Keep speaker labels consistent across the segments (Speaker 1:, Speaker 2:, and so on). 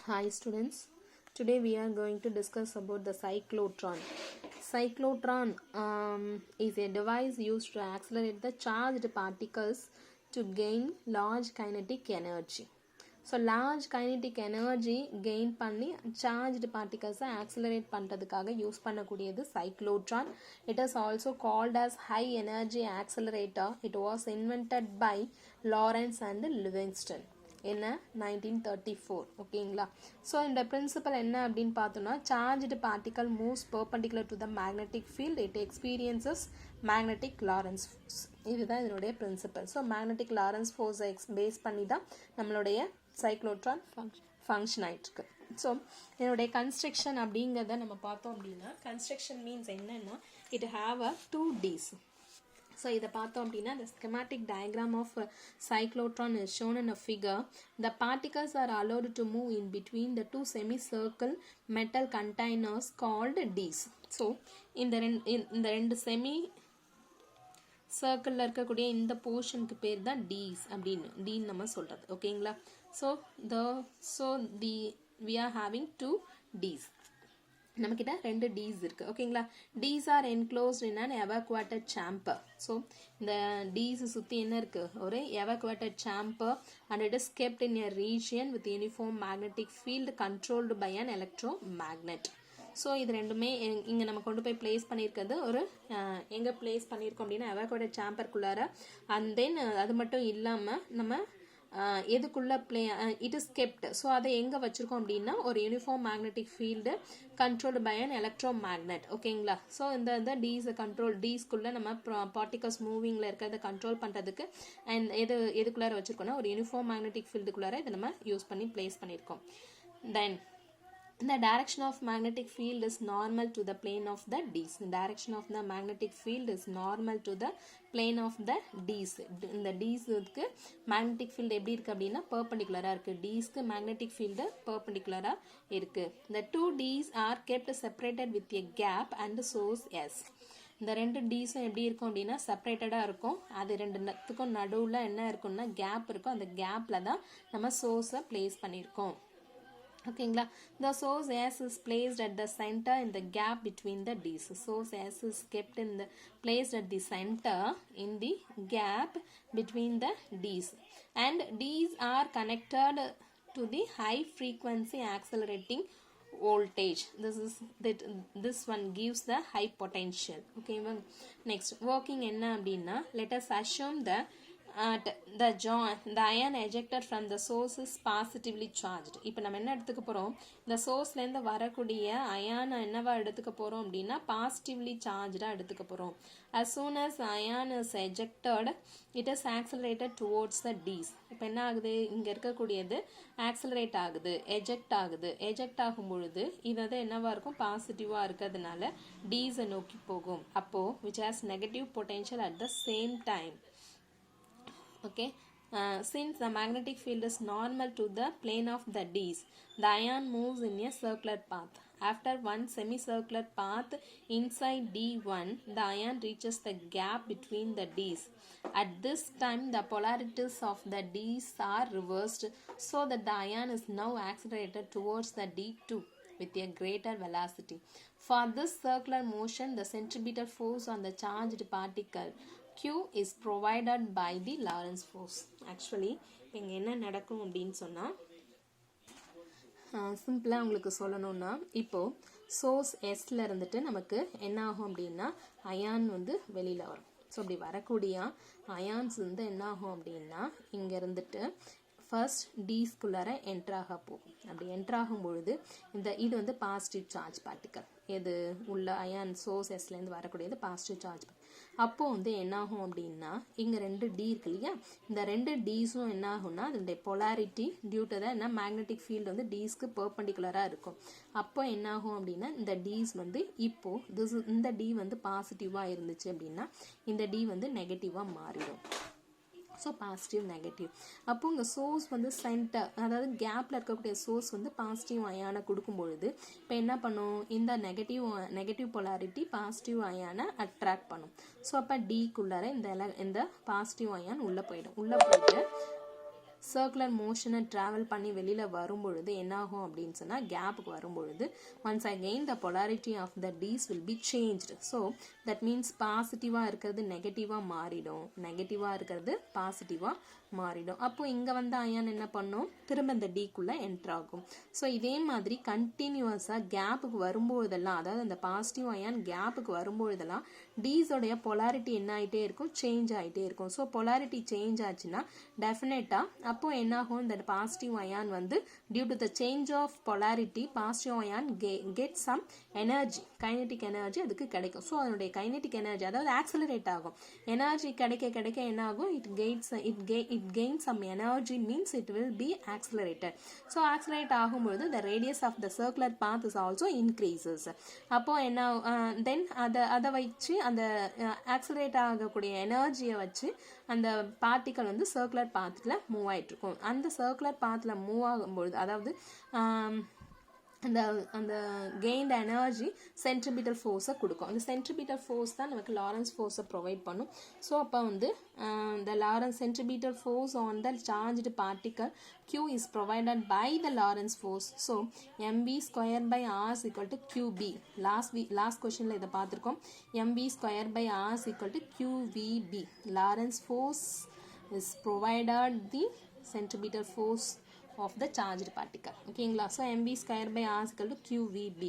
Speaker 1: Hi students, today we are going to discuss about the cyclotron. Cyclotron is a device used to accelerate the charged particles to gain large kinetic energy. So large kinetic energy gain பண்ணி charged particles accelerate பண்ணுறதுக்காக use பண்ணக்கூடியது cyclotron. It is also called as high energy accelerator. It was invented by Lorentz and Livingston in 1934. ஓகேங்களா. So இந்த principal என்ன அப்படின்னு பார்த்தோன்னா, charged particle moves perpendicular to the magnetic field, it experiences magnetic Lorentz force. இதுதான் இதனுடைய principle. So magnetic Lorentz ஃபோர்ஸை base பண்ணி தான் நம்மளுடைய சைக்ளோட்ரான் ஃபங்க்ஷன் ஆகிட்டுருக்கு. ஸோ இதனுடைய கன்ஸ்ட்ரக்ஷன் அப்படிங்கிறத நம்ம பார்த்தோம் அப்படின்னா, கன்ஸ்ட்ரக்ஷன் மீன்ஸ் என்னன்னா, it have a 2 Ds. So இதை பார்த்தோம் அப்படின்னா, the schematic diagram of cyclotron is shown in a figure. The particles are allowed to move in between the two semicircle metal containers called Ds. So இந்த ரெண்டு semi சர்க்கிளில் இருக்கக்கூடிய இந்த போர்ஷனுக்கு பேர் தான் Ds அப்படின்னு நம்ம சொல்கிறது. ஓகேங்களா. So we are having 2 Ds. நம்மக்கிட்ட 2 Ds இருக்குது. ஓகேங்களா. Ds are enclosed in an evacuated chamber. So இந்த Ds சுற்றி என்ன இருக்குது, ஒரு evacuated chamber, and it is kept in a region with uniform magnetic field controlled by an electromagnet. So இது ரெண்டுமே இங்கே நம்ம கொண்டு போய் பிளேஸ் பண்ணியிருக்கிறது ஒரு எங்கே பிளேஸ் பண்ணியிருக்கோம் அப்படின்னா எவாக்குவேட்டட் சேம்பருக்குள்ளார. அண்ட் தென் அது மட்டும் இல்லாமல் நம்ம எதுக்குள்ளே இட் இஸ் கெப்ட். ஸோ அதை எங்கே வச்சுருக்கோம் அப்படின்னா ஒரு uniform magnetic field controlled by an electromagnet. ஓகேங்களா. ஸோ இந்த டீஸை டீஸ்க்குள்ளே நம்ம பார்ட்டிகல்ஸ் மூவிங்கில் இருக்கிறத கண்ட்ரோல் பண்ணுறதுக்கு அண்ட் எதுக்குள்ளார வச்சுருக்கோம்னா ஒரு யூனிஃபார்ம் மேக்னெட்டிக் ஃபீல்டுக்குள்ளார இதை நம்ம யூஸ் பண்ணி பிளேஸ் பண்ணியிருக்கோம். தென் the direction of magnetic field is normal to the plane of the Ds. The direction of the magnetic field is normal to the plane of the Ds. இந்த Dsக்கு magnetic field எப்படி இருக்கு அப்படின்னா perpendicular இருக்கு. Dsக்கு magnetic field perpendicular இருக்கு. The 2 Ds are kept separated with a gap and source S. இந்த 2 Dsம் எப்படி இருக்கும் அப்படின்னா செப்பரேட்டடாக இருக்கும். அது ரெண்டுத்துக்கும் நடுவில் என்ன இருக்குன்னா கேப் இருக்கும். அந்த கேப்பில் தான் நம்ம சோர்ஸை பிளேஸ் பண்ணியிருக்கோம். ஓகேங்களா. the source S is placed at the center in the gap between the Ds. Source S is kept placed at the center in the gap between the Ds, and Ds are connected to the high frequency accelerating voltage. This one gives the high potential. Okay, next working என்ன அப்படின்னா, let us assume the ion ejected from the source is positively charged. இப்போ நம்ம என்ன எடுத்துக்க போகிறோம், இந்த சோர்ஸ்லேருந்து வரக்கூடிய அயானை என்னவா எடுத்துக்க போகிறோம் அப்படின்னா பாசிட்டிவ்லி சார்ஜாக எடுத்துக்க போகிறோம். as soon as ion is ejected it is accelerated towards the Ds. இப்போ என்ன ஆகுது, இங்கே இருக்கக்கூடியது ஆக்சலரேட் ஆகுது, எஜெக்ட் ஆகும் பொழுது இது வந்து என்னவா இருக்கும், பாசிட்டிவாக இருக்கிறதுனால Dsஐ நோக்கி போகும். அப்போது which has negative potential at the same time. Okay, since the magnetic field is normal to the plane of the Ds, the ion moves in a circular path. After one semicircular path inside D1, the ion reaches the gap between the Ds. At this time, the polarities of the Ds are reversed, so that the ion is now accelerated towards the D2 with a greater velocity. For this circular motion, the centripetal force on the charged particle Q is provided by the Lorentz force. Actually இங்கே என்ன நடக்கும் அப்படின்னு சொன்னால், சிம்பிளாக உங்களுக்கு சொல்லணும்னா, இப்போது source எஸ்ல இருந்துட்டு நமக்கு என்ன ஆகும் அப்படின்னா அயான் வந்து வெளியில் வரும். ஸோ அப்படி வரக்கூடிய அயான்ஸ் வந்து என்ன ஆகும் அப்படின்னா இங்கே இருந்துட்டு ஃபர்ஸ்ட் டீஸ்குள்ளார என்ட்ராக போகும். அப்படி என்ட்ராகும் பொழுது இது வந்து பாசிட்டிவ் சார்ஜ் பார்ட்டிக்கல், எது உள்ள அயான் சோர்ஸ் எஸ்லேருந்து வரக்கூடியது பாசிட்டிவ் சார்ஜ். அப்போது வந்து என்னாகும் அப்படின்னா இங்கே 2 D இருக்கு இல்லையா, இந்த 2 Dsம் என்ன ஆகும்னா அதனுடைய பொலாரிட்டி டியூ டு த என்ன மேக்னெட்டிக் ஃபீல்டு வந்து Dsக்கு பெர்பெண்டிகுலராக இருக்கும். அப்போ என்னாகும் அப்படின்னா இந்த Ds வந்து இப்போது இந்த D வந்து பாசிட்டிவாக இருந்துச்சு அப்படின்னா இந்த D வந்து நெகட்டிவாக மாறிடும். So positive negative. அப்போ இங்கே சோர்ஸ் வந்து சென்டர், அதாவது கேப்பில் இருக்கக்கூடிய சோர்ஸ் வந்து பாசிட்டிவ் அயானை கொடுக்கும் பொழுது இப்போ என்ன பண்ணும், இந்த நெகட்டிவ் பொலாரிட்டி பாசிட்டிவ் அயானை அட்ராக்ட் பண்ணும். ஸோ அப்போ டிக்குள்ளார இந்த பாசிட்டிவ் அயான் உள்ளே போயிட்டு சர்க்குலர் மோஷனை ட்ராவல் பண்ணி வெளியில் வரும்பொழுது என்னாகும் அப்படின்னு சொன்னால் கேப்புக்கு வரும்பொழுது once again the polarity of the dees will be changed. So that means பாசிட்டிவாக இருக்கிறது நெகட்டிவாக மாறிடும், நெகட்டிவாக இருக்கிறது பாசிட்டிவாக மாறிடும். அப்போ இங்கே வந்து அயான் என்ன பண்ணும், திரும்ப இந்த டீக்குள்ளே என்ட்ரு ஆகும். ஸோ இதே மாதிரி கண்டினியூஸாக கேப்புக்கு வரும்பொழுதெல்லாம், அதாவது அந்த பாசிட்டிவ் அயான் கேப்புக்கு வரும்பொழுதெல்லாம் டீஸோடைய பொலாரிட்டி என்ன ஆகிட்டே இருக்கும், சேஞ்ச் ஆகிட்டே இருக்கும். ஸோ பொலாரிட்டி சேஞ்ச் ஆச்சுன்னா டெஃபினட்டாக அப்போ என்னாகும், இந்த பாசிட்டிவ் அயான் வந்து due to the change of polarity positive ion get some energy, kinetic energy அதுக்கு கிடைக்கும். ஸோ அதனுடைய கைனெட்டிக் எனர்ஜி அதாவது ஆக்சலரேட் ஆகும். எனர்ஜி கிடைக்க கிடைக்க என்ன ஆகும், it gains some energy means it will be accelerated. So accelerate ஆகும்போது the radius of the circular path is also increases. அப்போ என்ன then அதை வச்சு அந்த ஆக்சலரேட் ஆகக்கூடிய எனர்ஜியை வச்சு அந்த பார்ட்டிக்கல் வந்து சர்க்குலர் பாத்தில் மூவ் ஆகிட்டு இருக்கும். அந்த சர்க்குலர் பாத்தில் மூவ் ஆகும்பொழுது அதாவது அந்த கெயின்ட் எனர்ஜி சென்ட்ரிபிட்டல் ஃபோர்ஸை கொடுக்கும். அந்த சென்ட்ரிபிட்டல் ஃபோர்ஸ் தான் நமக்கு லாரன்ஸ் ஃபோர்ஸை ப்ரொவைட் பண்ணும். ஸோ அப்போ வந்து the Lorentz centripetal force on the charged particle Q is provided by the Lorentz force. So mv square by r is equal to qb. Last questionல இதை பார்த்துருக்கோம். mv square by r is equal to qvb. Lorentz force is provided the centripetal force of the charged particle. ஓகேங்களா? So mv square by r is equal to qvb.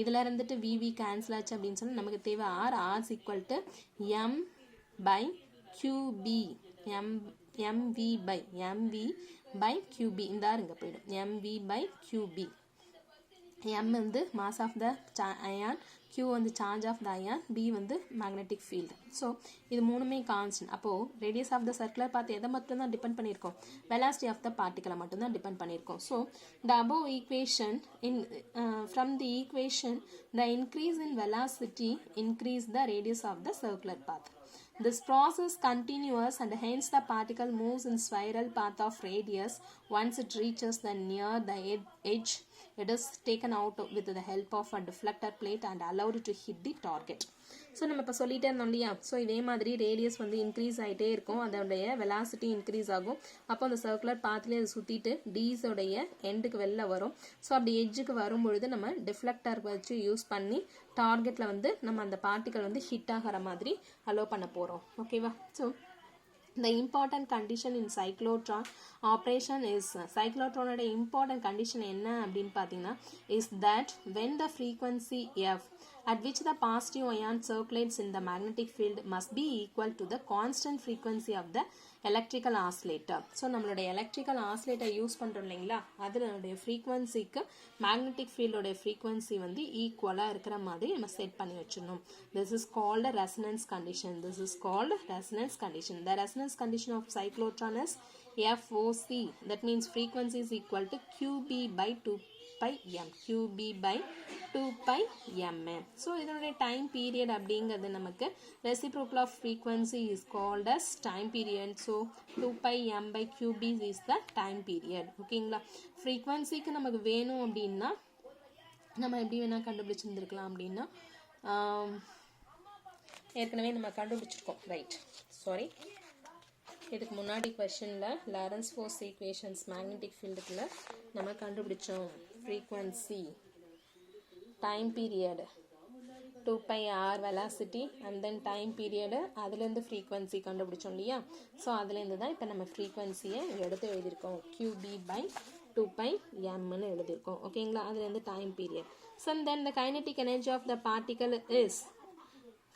Speaker 1: இதில் இருந்துட்டு vv cancel ஆச்சு அப்படின்னு சொன்னால் நமக்கு தேவை r is equal to m by qb. mv by qb இந்த r இங்கே போயிடும். mv by qb. m வந்து mass of the ion, q வந்து charge of the ion, b வந்து magnetic field. ஸோ இது மூணுமே கான்ஸ்டன்ட். அப்போது radius of the circular path எதை மட்டும்தான் டிபெண்ட் பண்ணியிருக்கோம், velocity of the particle மட்டும்தான் டிபெண்ட் பண்ணியிருக்கோம். So the above equation from the equation the increase in velocity increase the radius of the circular path. This process continues and hence the particle moves in spiral path of radius. Once it reaches the near the edge, it is taken out with the help of a deflector plate and allowed to hit the target. So நம்ம இப்போ சொல்லிகிட்டே இருந்தோம் இல்லையா, so இதே மாதிரி radius வந்து increase ஆகிட்டே இருக்கும், அதோடைய வெலாசிட்டி இன்க்ரீஸ் ஆகும். அப்போ அந்த சர்க்குலர் பாத்லேயே அது சுற்றிட்டு டீஸோடைய எண்டுக்கு வெளில வரும். ஸோ அப்படி எட்ஜுக்கு வரும்பொழுது நம்ம டிஃப்ளெக்டர் வச்சு யூஸ் பண்ணி டார்கெட்டில் வந்து நம்ம அந்த பார்ட்டிக்கல் வந்து ஹிட் ஆகிற மாதிரி அலோவ் பண்ண போகிறோம். ஓகேவா? So the important condition in cyclotron operation is cyclotron ஓட important condition என்ன அப்படின்னு பார்த்தீங்கன்னா is that when the frequency f at which the positive ion circulates in the magnetic field must be equal to the constant frequency of the electrical oscillator. So நம்மளுடைய electrical oscillator use பண்ணுறோம் இல்லைங்களா, அதனுடைய ஃப்ரீக்வன்சிக்கு magnetic ஃபீல்டோடைய frequency வந்து ஈக்குவலாக இருக்கிற மாதிரி நம்ம set பண்ணி வச்சிடணும். This is called resonance condition. This is called resonance condition. The resonance condition of cyclotron is FOC. that means frequency is equal to QB by 2 pi m. QB by 2 pi m. So இதனுடைய time period அப்படிங்கிறது நமக்கு reciprocal of frequency is called as time period. So 2 pi m by QB is the time period. ஓகேங்களா? ஃப்ரீக்வன்சிக்கு நமக்கு வேணும் அப்படின்னா நம்ம எப்படி வேணால் கண்டுபிடிச்சிருந்துருக்கலாம். அப்படின்னா ஏற்கனவே நம்ம கண்டுபிடிச்சிருக்கோம். ரைட், சாரி, இதுக்கு முன்னாடி கொஷனில் லாரன்ஸ் ஃபோர்ஸ் ஈக்குவேஷன்ஸ் மேக்னெட்டிக் ஃபீல்டுக்குள்ள நம்ம கண்டுபிடிச்சோம். Frequency, time period, 2 pi r velocity and then time period, அதுலேருந்து ஃப்ரீக்வன்சி கண்டுபிடிச்சோம் இல்லையா. ஸோ அதுலேருந்து தான் இப்போ நம்ம ஃப்ரீக்வன்சியை எடுத்து எழுதியிருக்கோம். QB by 2 pi mன்னு எழுதியிருக்கோம். ஓகேங்களா? அதுலேருந்து time period. So then the kinetic energy of the particle is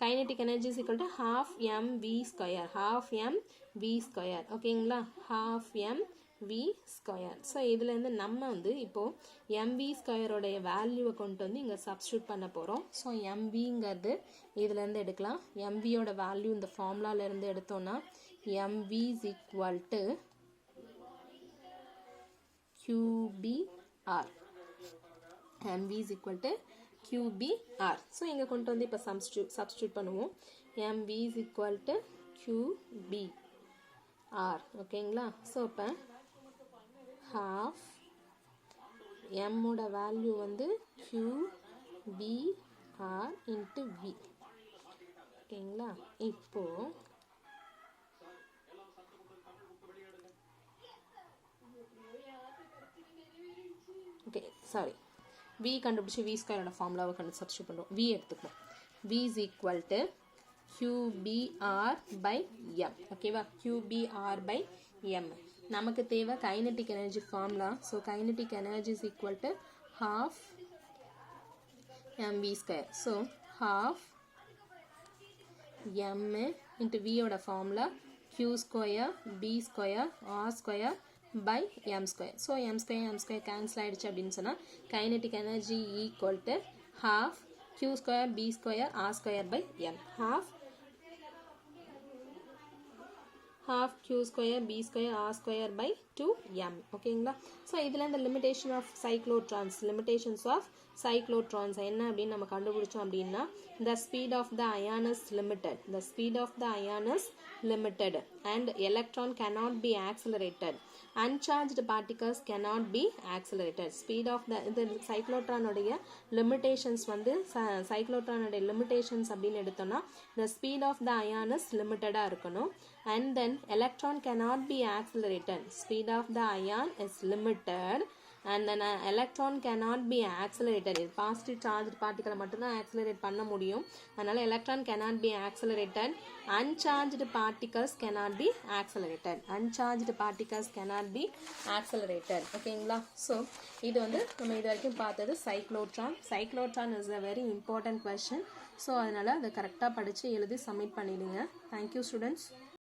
Speaker 1: kinetic energy is equal to half mv square. half mv square. ஓகேங்களா? half mv square. ஸோ இதுலேருந்து நம்ம வந்து இப்போது mv ஸ்கொயரோடைய வேல்யூவை கொண்டு வந்து இங்கே சப்ஸ்டியூட் பண்ண போகிறோம். ஸோ mvங்கிறது இதுலேருந்து எடுக்கலாம். mvயோட வேல்யூ இந்த ஃபார்முலாலேருந்து எடுத்தோன்னா mv is equal to qbr. mv is equal to QBR. So இங்கே கொண்டு வந்து இப்போ சப்ஸ்டியூட் பண்ணுவோம். mv is equal to QBR. ஓகேங்களா? ஸோ இப்போ half mோட வேல்யூ வந்து QBR into V. ஓகேங்களா? இப்போ சாரி v கண்டுபிடிச்சி v ஸ்கொயரோட ஃபார்முலாவை சப்ஸ்டியூட் பண்ணுறோம். v எடுத்துக்கணும். v is equal to qbr by m. ஓகேவா, qbr by m. நமக்கு தேவை kinetic energy formula. So kinetic energy is equal to half mv square. So half m into v ஓட formula q square b square r square by m square. So m square cancel ஆயிடுச்சு அப்படின்னு சொன்னா kinetic energy equal to half q square b square r square by m. half q square b square r square by 2m. ஓகேங்களா. So இதில் இந்த limitation of cyclotrons, limitations of cyclotrons என்ன அப்படின்னு நம்ம கண்டுபிடிச்சோம் அப்படின்னா the speed of the ion is limited. The speed of the ion is limited and electron cannot be accelerated. Uncharged particles cannot be accelerated. Speed of the இந்த cyclotron உடைய limitations வந்து cyclotron உடைய limitations அப்படின்னு எடுத்தோம்னா the speed of the ion is limited இருக்கணும். And then electron cannot be accelerated. Speed of the ion is limited and then electron cannot be accelerated. இது positive charge பார்ட்டிகளை மட்டும்தான் accelerate பண்ண முடியும். அதனால electron cannot be accelerated. Uncharged particles cannot be accelerated. Uncharged particles cannot be accelerated. ஓகேங்களா. So இது வந்து நம்ம இது வரைக்கும் பார்த்தது cyclotron. Cyclotron is a very important question. So அதனால அதை கரெக்டாக படித்து எழுதி சப்மிட் பண்ணிடுங்க. Thank you students.